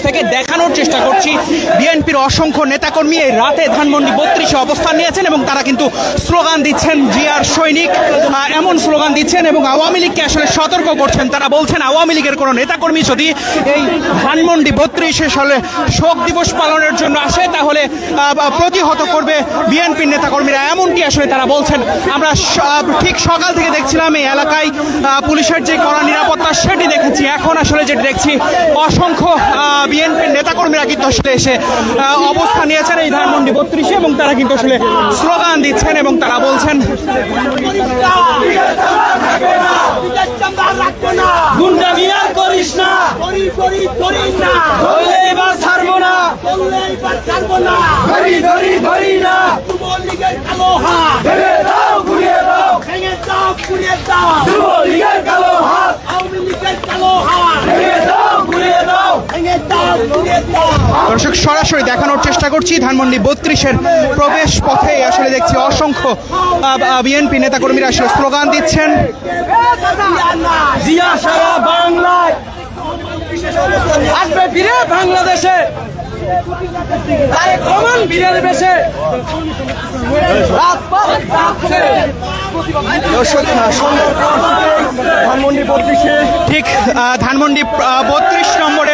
থেকে দেখানোর চেষ্টা করছি বিএনপির অসংখ্য নেতাকর্মী এই রাতে ধানমন্ডি 32-এ অবস্থান নিয়েছেন এবং তারা কিন্তু স্লোগান দিচ্ছেন জিয়ার সৈনিক, এমন স্লোগান দিচ্ছেন এবং আওয়ামী লীগকে আসলে সতর্ক করছেন। তারা বলছেন আওয়ামী লীগের কোনো নেতাকর্মী যদি এই ধানমন্ডি 32-এ সালে শোক দিবস পালনের জন্য আসে তাহলে প্রতিহত করবে বিএনপির নেতাকর্মীরা, এমনটি আসলে তারা বলছেন। আমরা ঠিক সকাল থেকে দেখছিলাম এই এলাকায় পুলিশের যে কড়া নিরাপত্তা সেটি দেখেছি, এখন আসলে যেটি দেখছি অসংখ্য বিএনপির নেতাকর্মীরা কিন্তু আসলে এসে অবস্থান নিয়েছেন এই ধানমন্ডি 32-এ এবং তারা কিন্তু আসলে স্লোগান দিচ্ছেন এবং তারা বলছেন দর্শক সরাসরি দেখানোর চেষ্টা করছি ধানমন্ডি 32-এর প্রবেশ পথে আসলে দেখছি অসংখ্য বিএনপি নেতাকর্মীরা আসলে স্লোগান দিচ্ছেন জিয়া সারা বাংলায় আসবে ফিরে বাংলাদেশে, ঠিক ধানমন্ডি 32 নম্বরে